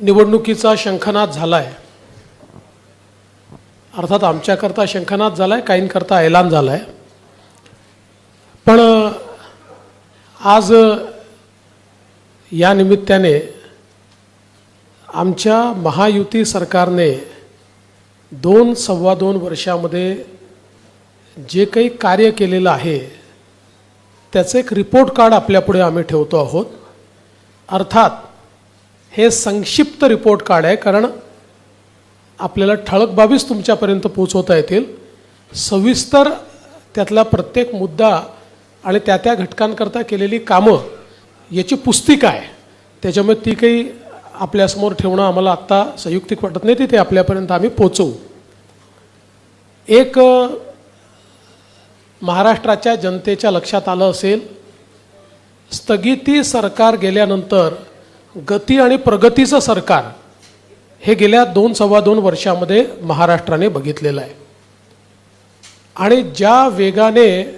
निवडणुकीचा शंखनाद झाला आहे. अर्थात आमच्याकरता शंखनाद झाला आहे, काहींकरता ऐलान झाला आहे. पण आज या निमित्ताने आमच्या महायुती सरकारने 2-2.25 वर्षामध्ये जे काही कार्य केलेलं आहे त्याचं एक रिपोर्ट कार्ड आपल्यापुढे आम्ही ठेवतो आहोत. अर्थात हे संक्षिप्त रिपोर्ट कार्ड आहे, कारण आपल्याला ठळक बाबीच तुमच्यापर्यंत पोहोचवता येतील. सविस्तर त्यातला प्रत्येक मुद्दा आणि त्या त्या घटकांकरता केलेली कामं याची पुस्तिका आहे. त्याच्यामुळे ती काही आपल्यासमोर ठेवणं आम्हाला आत्ता संयुक्तिक वाटत नाही, ते आपल्यापर्यंत आम्ही पोचवू. एक महाराष्ट्राच्या जनतेच्या लक्षात आलं असेल, स्थगिती सरकार गेल्यानंतर गती आणि प्रगतीचं सरकार हे गेल्या 2-2.25 वर्षामध्ये महाराष्ट्राने बघितलेलं आहे. आणि ज्या वेगाने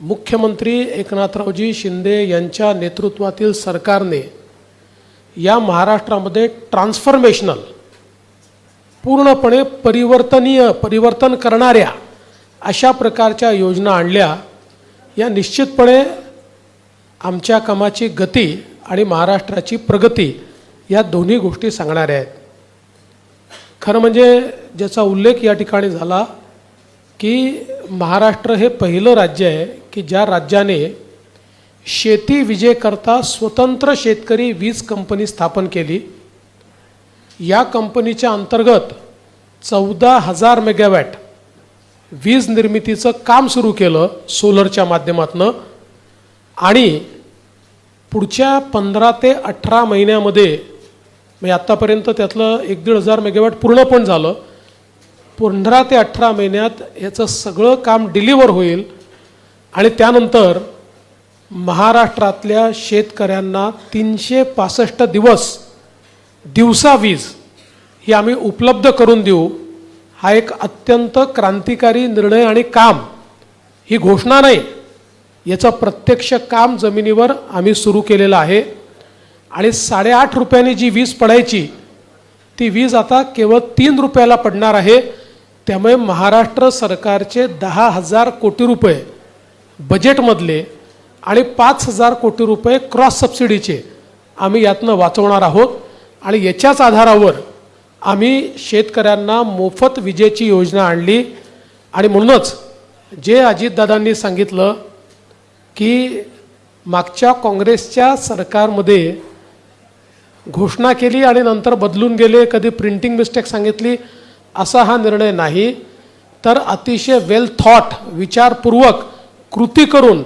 मुख्यमंत्री एकनाथरावजी शिंदे यांच्या नेतृत्वातील सरकारने या महाराष्ट्रामध्ये ट्रान्सफॉर्मेशनल, पूर्णपणे परिवर्तन करणाऱ्या अशा प्रकारच्या योजना आणल्या, या निश्चितपणे आमच्या कामाची गती आणि महाराष्ट्राची प्रगती या दोन्ही गोष्टी सांगणाऱ्या आहेत. खरं म्हणजे ज्याचा उल्लेख या ठिकाणी झाला की महाराष्ट्र हे पहिलं राज्य आहे की ज्या राज्याने शेती विजेकरता स्वतंत्र शेतकरी वीज कंपनी स्थापन केली. या कंपनीच्या अंतर्गत 14,000 मेगावॅट वीज निर्मितीचं काम सुरू केलं सोलरच्या माध्यमातून. आणि पुढच्या 15 ते 18 महिन्यामध्ये, म्हणजे आत्तापर्यंत त्यातलं 1-1.5 मेगावॅट पूर्ण पण झालं, 15 ते 18 महिन्यात याचं सगळं काम डिलिव्हर होईल. आणि त्यानंतर महाराष्ट्रातल्या शेतकऱ्यांना 365 दिवसा वीज ही आम्ही उपलब्ध करून देऊ. हा एक अत्यंत क्रांतिकारी निर्णय आणि काम, ही घोषणा नाही, याचं प्रत्यक्ष काम जमिनीवर आम्ही सुरू केलेलं आहे. आणि 8.5 रुपयांनी जी वीज पडायची ती वीज आता केवळ 3 रुपयाला पडणार आहे. त्यामुळे महाराष्ट्र सरकारचे 10,000 कोटी रुपये बजेटमधले आणि 5,000 कोटी रुपये क्रॉस सबसिडीचे आम्ही यातनं वाचवणार आहोत. आणि याच्याच आधारावर आम्ही शेतकऱ्यांना मोफत विजेची योजना आणली. आणि म्हणूनच जे अजितदादांनी सांगितलं की मागच्या काँग्रेसच्या सरकारमध्ये घोषणा केली आणि नंतर बदलून गेले, कधी प्रिंटिंग मिस्टेक सांगितली, असा हा निर्णय नाही, तर अतिशय वेल थॉट, विचारपूर्वक कृती करून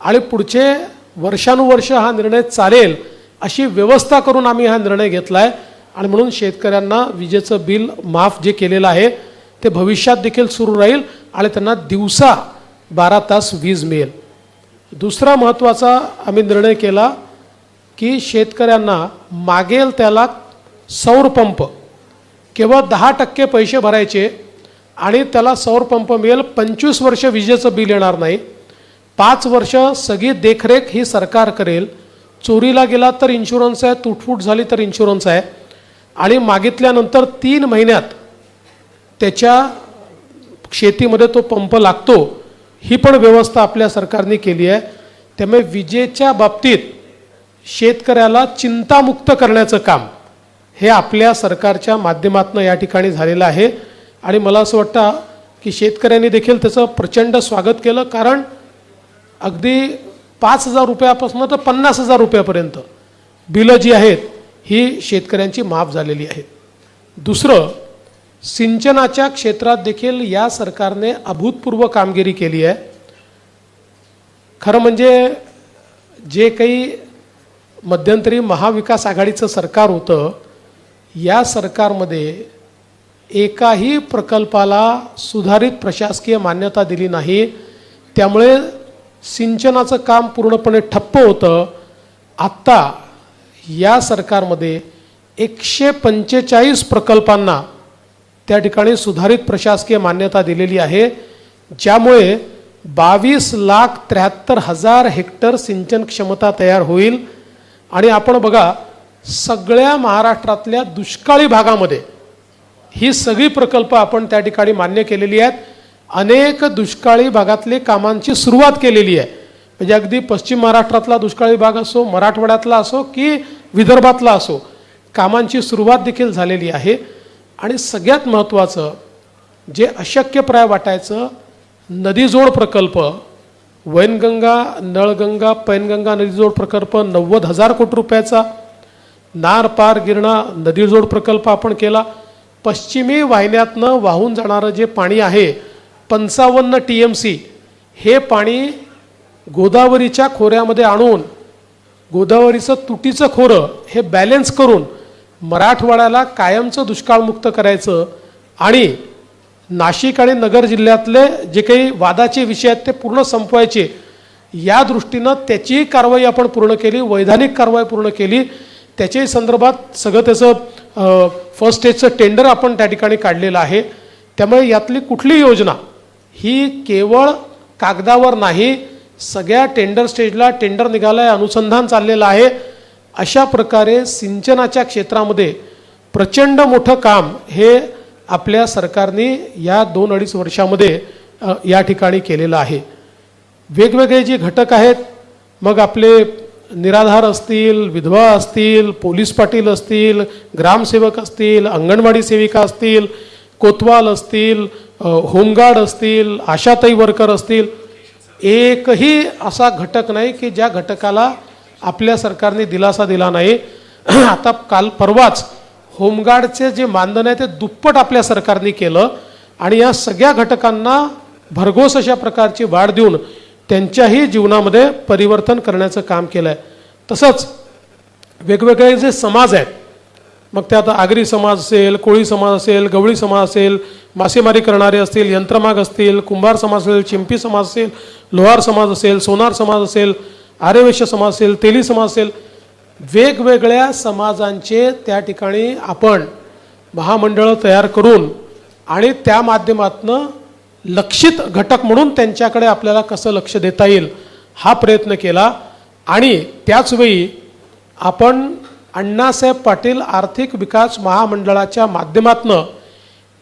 आणि पुढचे वर्षानुवर्ष हा निर्णय चालेल अशी व्यवस्था करून आम्ही हा निर्णय घेतला आहे. आणि म्हणून शेतकऱ्यांना विजेचं बिल माफ जे केलेलं आहे ते भविष्यात देखील सुरू राहील आणि त्यांना दिवसा 12 तास वीज मिळेल. दुसरा महत्त्वाचा आम्ही निर्णय केला की शेतकऱ्यांना मागेल त्याला सौर पंप, केवळ 10% पैसे भरायचे आणि त्याला सौर पंप मिळेल. 25 वर्ष विजेचं बिल येणार नाही. 5 वर्ष सगळी देखरेख ही सरकार करेल. चोरीला गेला तर इन्शुरन्स आहे, तुटफूट झाली तर इन्शुरन्स आहे. आणि मागितल्यानंतर 3 महिन्यात त्याच्या शेतीमध्ये तो पंप लागतो, ही पण व्यवस्था आपल्या सरकारने केली आहे. त्यामुळे विजेच्या बाबतीत शेतकऱ्याला चिंतामुक्त करण्याचं काम हे आपल्या सरकारच्या माध्यमातून या ठिकाणी झालेलं आहे. आणि मला असं वाटतं की शेतकऱ्यांनी देखील त्याचं प्रचंड स्वागत केलं, कारण अगदी 5,000 रुपयापासून तर 50,000 रुपयापर्यंत बिलं जी आहेत ही शेतकऱ्यांची माफ झालेली आहेत. दुसरं, सिंचनाच्या क्षेत्रात देखील या सरकारने अभूतपूर्व कामगिरी केली आहे. खरं म्हणजे जे काही मध्यंतरी महाविकास आघाडीचं सरकार होतं, या सरकारमध्ये एकाही प्रकल्पाला सुधारित प्रशासकीय मान्यता दिली नाही. त्यामुळे सिंचनाचं काम पूर्णपणे ठप्प होतं. आत्ता या सरकारमध्ये 145 प्रकल्पांना त्या ठिकाणी सुधारित प्रशासकीय मान्यता दिलेली आहे, ज्यामुळे 22,73,000 हेक्टर सिंचन क्षमता तयार होईल. आणि आपण बघा सगळ्या महाराष्ट्रातल्या दुष्काळी भागामध्ये ही सगळी प्रकल्प आपण त्या ठिकाणी मान्य केलेली आहेत. अनेक दुष्काळी भागातले कामांची सुरुवात केलेली आहे. म्हणजे अगदी पश्चिम महाराष्ट्रातला दुष्काळी भाग असो, मराठवाड्यातला असो की विदर्भातला असो, कामांची सुरुवात देखील झालेली आहे. आणि सगळ्यात महत्त्वाचं जे अशक्यप्राय वाटायचं, नदीजोड प्रकल्प, वैनगंगा, नळगंगा, पैनगंगा नदीजोड प्रकल्प 90,000 कोटी रुपयाचा, नार पार गिरणा नदीजोड प्रकल्प आपण केला. पश्चिमी वाहिन्यातनं वाहून जाणारं जे पाणी आहे 55 TMC, हे पाणी गोदावरीच्या खोऱ्यामध्ये आणून गोदावरीचं तुटीचं खोरं हे बॅलेन्स करून मराठवाड्याला कायमचं दुष्काळमुक्त करायचं आणि नाशिक आणि नगर जिल्ह्यातले जे काही वादाचे विषय आहेत ते पूर्ण संपवायचे. या दृष्टीनं त्याचीही कारवाई आपण पूर्ण केली, वैधानिक कारवाई पूर्ण केली. त्याच्याही संदर्भात सगळं त्याचं फर्स्ट स्टेजचं टेंडर आपण त्या ठिकाणी काढलेलं आहे. त्यामुळे यातली कुठली योजना ही केवळ कागदावर नाही, सगळ्या टेंडर स्टेजला टेंडर निघालं आहे, अनुसंधान चाललेलं आहे. अशा प्रकारे सिंचनाच्या क्षेत्रामध्ये प्रचंड मोठं काम हे आपल्या सरकारने या 2-2.5 वर्षामध्ये या ठिकाणी केलेलं आहे. वेगवेगळे जे घटक आहेत, मग आपले निराधार असतील, विधवा असतील, पोलीस पाटील असतील, ग्रामसेवक असतील, अंगणवाडी सेविका असतील, कोतवाल असतील, होमगार्ड असतील, आशाताई वर्कर असतील, एकही असा घटक नाही की ज्या घटकाला आपल्या सरकारने दिलासा दिला नाही. आता काल परवाच होमगार्डचे जे मानधन आहे ते दुप्पट आपल्या सरकारने केलं आणि या सगळ्या घटकांना भरघोस अशा प्रकारची वाढ देऊन त्यांच्याही जीवनामध्ये परिवर्तन करण्याचं काम केलं आहे. तसंच वेगवेगळे जे समाज आहेत, मग ते आता आगरी समाज असेल, कोळी समाज असेल, गवळी समाज असेल, मासेमारी करणारे असतील, यंत्रमाग असतील, कुंभार समाज असेल, चिंपी समाज असेल, लोहार समाज असेल, सोनार समाज असेल, आर्यवैश्य समाज असेल, तेली समाज असेल, वेगवेगळ्या समाजांचे त्या ठिकाणी आपण महामंडळं तयार करून आणि त्या माध्यमातून लक्षित घटक म्हणून त्यांच्याकडे आपल्याला कसं लक्ष देता येईल हा प्रयत्न केला. आणि त्याचवेळी आपण अण्णासाहेब पाटील आर्थिक विकास महामंडळाच्या माध्यमातून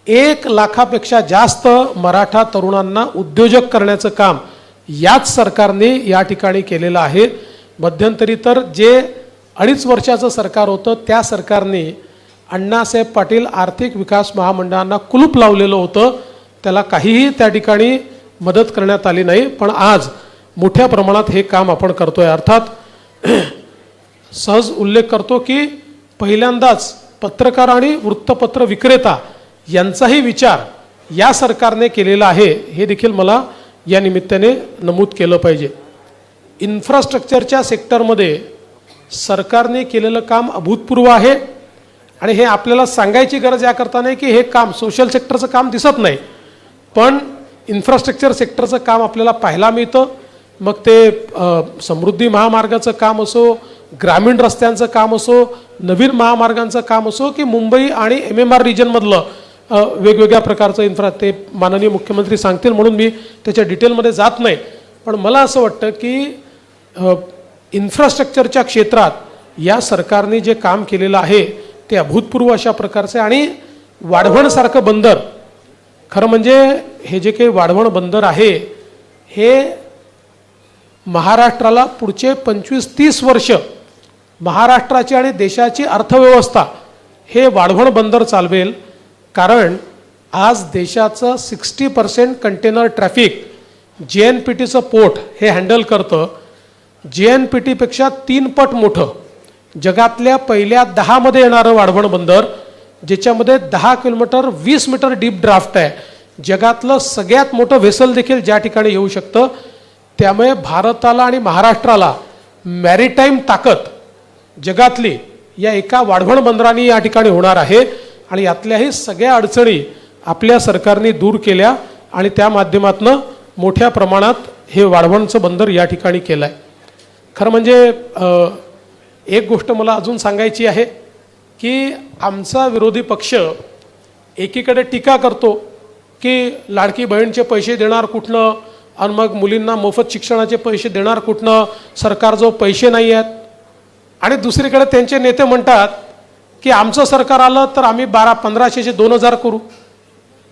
1 लाखापेक्षा जास्त मराठा तरुणांना उद्योजक करण्याचं काम याच सरकारने या ठिकाणी केलेलं आहे. मध्यंतरी तर जे 2.5 वर्षाचं सरकार होतं त्या सरकारने अण्णासाहेब पाटील आर्थिक विकास महामंडळांना कुलूप लावलेलं होतं, त्याला काहीही त्या ठिकाणी मदत करण्यात आली नाही. पण आज मोठ्या प्रमाणात हे काम आपण करतोय. अर्थात सहज उल्लेख करतो की पहिल्यांदाच पत्रकार आणि वृत्तपत्र विक्रेता यांचाही विचार या सरकारने केलेला आहे, हे देखील मला या निमित्ताने नमूद केलं पाहिजे. इन्फ्रास्ट्रक्चरच्या सेक्टरमध्ये सरकारने केलेलं काम अभूतपूर्व आहे आणि हे आपल्याला सांगायची गरज याकरता नाही की हे काम सोशल सेक्टरचं काम दिसत नाही, पण इन्फ्रास्ट्रक्चर सेक्टरचं काम आपल्याला पाहायला मिळतं. मग ते समृद्धी महामार्गाचं काम असो, ग्रामीण रस्त्यांचं काम असो, नवीन महामार्गांचं काम असो की मुंबई आणि MMR रिजनमधलं वेगवेगळ्या प्रकारचं ते माननीय मुख्यमंत्री सांगतील म्हणून मी त्याच्या डिटेलमध्ये जात नाही. पण मला असं वाटतं की इन्फ्रास्ट्रक्चरच्या क्षेत्रात या सरकारने जे काम केलेलं आहे ते अभूतपूर्व अशा प्रकारचे. आणि वाढवणसारखं बंदर, खरं म्हणजे हे जे काही वाढवण बंदर आहे हे महाराष्ट्राला पुढचे 25-30 वर्ष महाराष्ट्राची आणि देशाची अर्थव्यवस्था हे वाढवण बंदर चालवेल. कारण आज देशाचं 60% कंटेनर ट्रॅफिक JNPTचं पोर्ट हे हँडल करतं. JNPTपेक्षा 3 पट मोठं जगातल्या पहिल्या 10मध्ये येणारं वाढवण बंदर, ज्याच्यामध्ये 10 किलोमीटर 20 मीटर डीप ड्राफ्ट आहे. जगातलं सगळ्यात मोठं व्हेसल देखील ज्या ठिकाणी येऊ शकतं. त्यामुळे भारताला आणि महाराष्ट्राला मॅरिटाईम ताकद जगातली या एका वाढवण बंदराने या ठिकाणी होणार आहे. आणि यातल्याही सगळ्या अडचणी आपल्या सरकारने दूर केल्या आणि त्या माध्यमातून मोठ्या प्रमाणात हे वाढवणचं बंदर या ठिकाणी केलं आहे. खरं म्हणजे एक गोष्ट मला अजून सांगायची आहे की आमचा विरोधी पक्ष एकीकडे टीका करतो की लाडकी बहीणचे पैसे देणार कुठनं आणि मग मुलींना मोफत शिक्षणाचे पैसे देणार कुठनं, सरकारजवळ पैसे नाही आहेत. आणि दुसरीकडे त्यांचे नेते म्हणतात की आमचं सरकार आलं तर आम्ही 1500चे 2000 करू,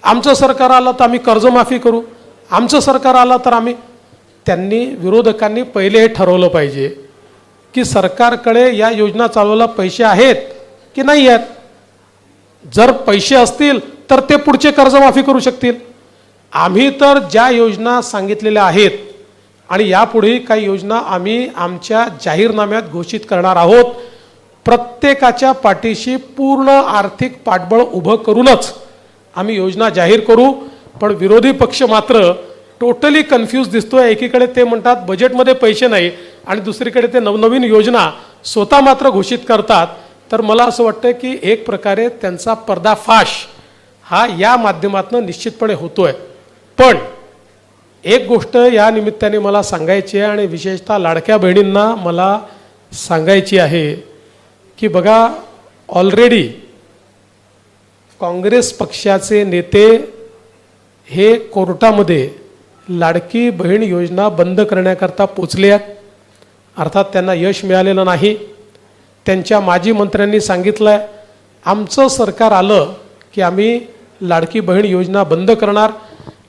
आमचं सरकार आलं तर आम्ही कर्जमाफी करू, आमचं सरकार आलं तर आम्ही. त्यांनी विरोधकांनी पहिले हे ठरवलं पाहिजे की सरकारकडे या योजना चालवायला पैसे आहेत की नाही आहेत. जर पैसे असतील तर ते पुढचे कर्जमाफी करू शकतील. आम्ही तर ज्या योजना सांगितलेल्या आहेत आणि यापुढेही काही योजना आम्ही आमच्या जाहीरनाम्यात घोषित करणार आहोत. प्रत्येकाच्या पाठीशी पूर्ण आर्थिक पाठबळ उभं करूनच आम्ही योजना जाहीर करू. पण विरोधी पक्ष मात्र टोटली कन्फ्यूज दिसतोय. एकीकडे ते म्हणतात बजेटमध्ये पैसे नाही आणि दुसरीकडे ते नवनवीन योजना स्वतः मात्र घोषित करतात. तर मला असं वाटतं की एक प्रकारे त्यांचा पर्दाफाश हा या माध्यमातून निश्चितपणे होतोय. पण एक गोष्ट या निमित्ताने मला सांगायची आहे आणि विशेषतः लाडक्या बहिणींना मला सांगायची आहे की बघा, ऑलरेडी काँग्रेस पक्षाचे नेते हे कोर्टामध्ये लाडकी बहीण योजना बंद करण्याकरता पोचले आहेत. अर्थात त्यांना यश मिळालेलं नाही. त्यांच्या माजी मंत्र्यांनी सांगितलं आहे आमचं सरकार आलं की आम्ही लाडकी बहीण योजना बंद करणार.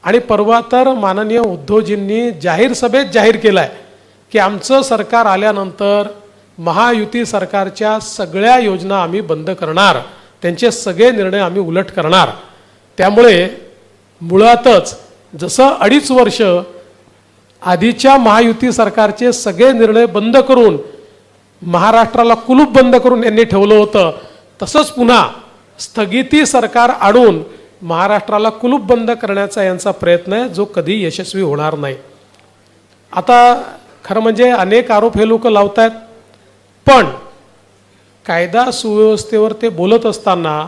आणि परवा तर माननीय उद्धवजींनी जाहीर सभेत जाहीर केलं आहे की आमचं सरकार आल्यानंतर महायुती सरकारच्या सगळ्या योजना आम्ही बंद करणार, त्यांचे सगळे निर्णय आम्ही उलट करणार. त्यामुळे मुळातच जसं 2.5 वर्ष आधीच्या महायुती सरकारचे सगळे निर्णय बंद करून महाराष्ट्राला कुलूप बंद करून यांनी ठेवलं होतं, तसंच पुन्हा स्थगिती सरकार आणून महाराष्ट्राला कुलूप बंद करण्याचा यांचा प्रयत्न आहे, जो कधी यशस्वी होणार नाही. आता खरं म्हणजे अनेक आरोप हे लोक लावत आहेत. पण कायदा सुव्यवस्थेवर ते बोलत असताना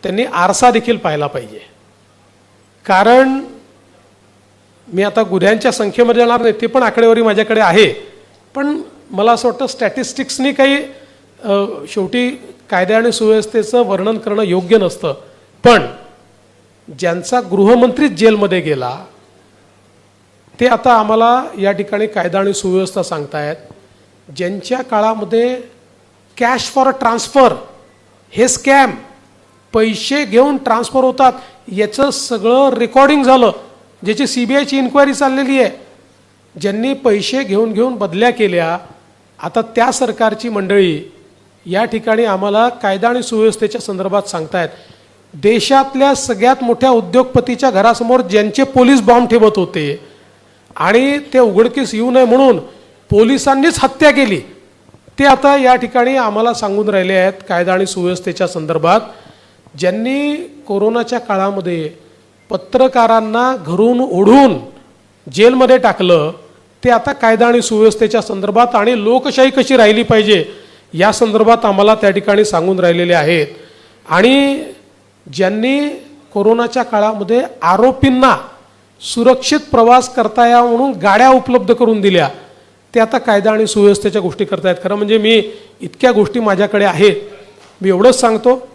त्यांनी आरसा देखील पाहायला पाहिजे. कारण मी आता गुन्ह्यांच्या संख्येमध्ये जाणार नाही, ती पण आकडेवारी माझ्याकडे आहे. पण मला असं वाटतं स्टॅटिस्टिक्सनी काही शेवटी कायदा आणि सुव्यवस्थेचं वर्णन करणं योग्य नसतं. पण ज्यांचा गृहमंत्रीच जेलमध्ये गेला ते आता आम्हाला या ठिकाणी कायदा आणि सुव्यवस्था सांगतायत. ज्यांच्या काळामध्ये कॅश फॉर ट्रान्सफर हे स्कॅम, पैसे घेऊन ट्रान्सफर होतात, याचं सगळं रेकॉर्डिंग झालं, ज्याची CBIची इन्क्वायरी चाललेली आहे. ज्यांनी पैसे घेऊन बदल्या केल्या, आता त्या सरकारची मंडळी या ठिकाणी आम्हाला कायदा आणि सुव्यवस्थेच्या संदर्भात सांगतायत. देशातल्या सगळ्यात मोठ्या उद्योगपतीच्या घरासमोर ज्यांचे पोलीस बॉम्ब ठेवत होते आणि ते उघडकीस येऊ नये म्हणून पोलिसांनीच हत्या केली, ते आता या ठिकाणी आम्हाला सांगून राहिले आहेत कायदा आणि सुव्यवस्थेच्या संदर्भात. ज्यांनी कोरोनाच्या काळामध्ये पत्रकारांना घरून ओढून जेलमध्ये टाकलं, ते आता कायदा आणि सुव्यवस्थेच्या संदर्भात आणि लोकशाही कशी राहिली पाहिजे या संदर्भात आम्हाला त्या ठिकाणी सांगून राहिलेले आहेत. आणि ज्यांनी कोरोनाच्या काळामध्ये आरोपींना सुरक्षित प्रवास करता यावा म्हणून गाड्या उपलब्ध करून दिल्या, ते आता कायदा आणि सुव्यवस्थेच्या गोष्टी करतायत. खरं म्हणजे मी इतक्या गोष्टी माझ्याकडे आहेत. मी एवढंच सांगतो,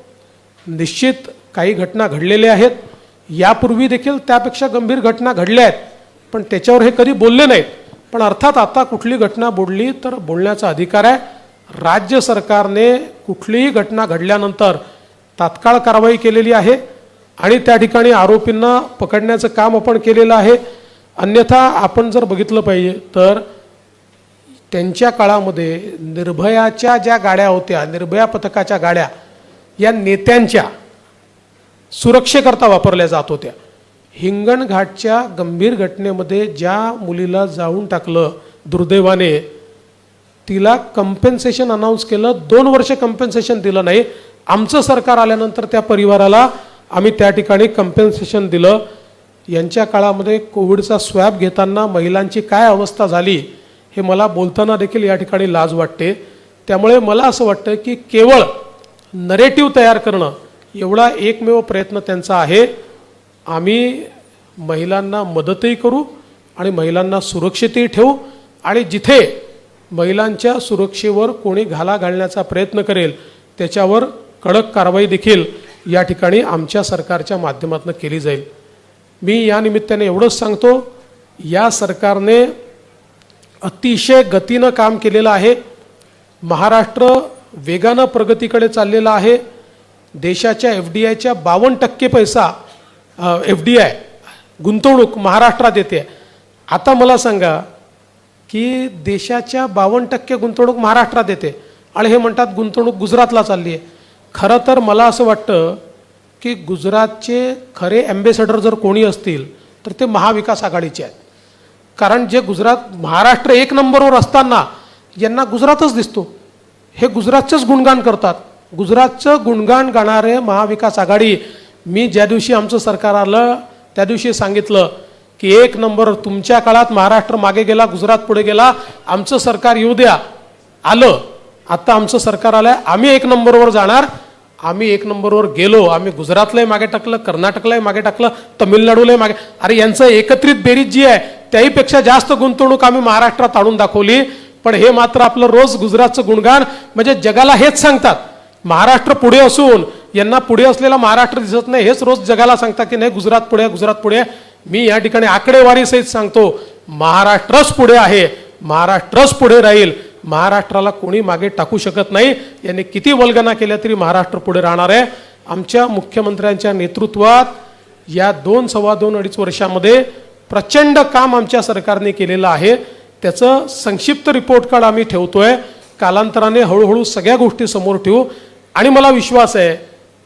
निश्चित काही घटना घडलेल्या आहेत, यापूर्वी देखील त्यापेक्षा गंभीर घटना घडल्या आहेत, पण त्याच्यावर हे कधी बोलले नाहीत. पण अर्थात आता कुठली घटना बोलली तर बोलण्याचा अधिकार आहे. राज्य सरकारने कुठलीही घटना घडल्यानंतर तात्काळ कारवाई केलेली आहे आणि त्या ठिकाणी आरोपींना पकडण्याचं काम आपण केलेलं आहे. अन्यथा आपण जर बघितलं पाहिजे तर त्यांच्या काळामध्ये निर्भयाच्या ज्या गाड्या होत्या, निर्भया पथकाच्या गाड्या, या नेत्यांच्या सुरक्षेकरता वापरल्या जात होत्या. हिंगणघाटच्या गंभीर घटनेमध्ये ज्या मुलीला जाळून टाकलं दुर्दैवाने, तिला कंपेन्सेशन अनाऊन्स केलं, 2 वर्ष कंपेन्सेशन दिलं नाही. आमचं सरकार आल्यानंतर त्या परिवाराला आम्ही त्या ठिकाणी कंपेन्सेशन दिलं. यांच्या काळामध्ये कोविडचा स्वॅब घेताना महिलांची काय अवस्था झाली हे मला बोलताना देखील या ठिकाणी लाज वाटते. त्यामुळे मला असं वाटतं की केवळ नरेटिव्ह तयार करणं एवढा एकमेव प्रयत्न त्यांचा आहे. आम्ही महिलांना मदतही करू आणि महिलांना सुरक्षितही ठेवू आणि जिथे महिलांच्या सुरक्षेवर कोणी घाला घालण्याचा प्रयत्न करेल त्याच्यावर कडक कारवाई देखील या ठिकाणी आमच्या सरकारच्या माध्यमातून केली जाईल. मी या निमित्ताने एवढंच सांगतो, या सरकारने अतिशय गतीनं काम केलेलं आहे. महाराष्ट्र वेगानं प्रगतीकडे चाललेला आहे. देशाच्या FDIच्या 52% पैसा FDI गुंतवणूक महाराष्ट्रात येते. आता मला सांगा की देशाच्या 52% गुंतवणूक महाराष्ट्रात येते आणि हे म्हणतात गुंतवणूक गुजरातला चालली आहे. खरं तर मला असं वाटतं की गुजरातचे खरे ॲम्बेसेडर जर कोणी असतील तर ते महाविकास आघाडीचे आहेत. कारण जे गुजरात महाराष्ट्र एक नंबरवर असताना यांना गुजरातच दिसतो. हे गुजरातचंच गुणगान करतात. गुजरातचं गुणगान गाणारे महाविकास आघाडी. मी ज्या दिवशी आमचं सरकार आलं त्या दिवशी सांगितलं की एक नंबर तुमच्या काळात महाराष्ट्र मागे गेला, गुजरात पुढे गेला, आमचं सरकार येऊ द्या. आलं. आता आमचं सरकार आलंय, आम्ही एक नंबरवर जाणार. आम्ही एक नंबरवर गेलो. आम्ही गुजरातलाही मागे टाकलं, कर्नाटकलाही मागे टाकलं, तमिळनाडूलाही मागे. अरे यांचं एकत्रित बेरीज जी आहे त्याहीपेक्षा जास्त गुंतवणूक आम्ही महाराष्ट्रात आणून दाखवली. पण हे मात्र आपलं रोज गुजरातचं गुणगान म्हणजे जगाला हेच सांगतात. महाराष्ट्र पुढे असून यांना पुढे असलेला महाराष्ट्र दिसत नाही. हेच रोज जगाला सांगतात की नाही गुजरात पुढे, गुजरात पुढे. मी या ठिकाणी आकडेवारी सहित सांगतो, महाराष्ट्रच पुढे आहे, महाराष्ट्रच पुढे राहील. महाराष्ट्राला कोणी मागे टाकू शकत नाही. यांनी किती वल्गना केल्या तरी महाराष्ट्र पुढे राहणार आहे. आमच्या मुख्यमंत्र्यांच्या नेतृत्वात या 2-2.5 वर्षामध्ये प्रचंड काम आमच्या सरकारने केलेलं आहे. त्याचं संक्षिप्त रिपोर्ट कार्ड आम्ही ठेवतोय. कालांतराने हळूहळू सगळ्या गोष्टी समोर ठेवू आणि मला विश्वास आहे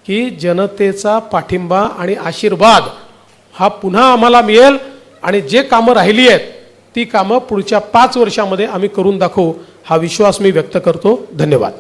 की जनतेचा पाठिंबा आणि आशीर्वाद हा पुन्हा आम्हाला मिळेल आणि जे कामं राहिली आहेत ती कामं पुढच्या 5 वर्षामध्ये आम्ही करून दाखवू हा विश्वास मी व्यक्त करतो. धन्यवाद.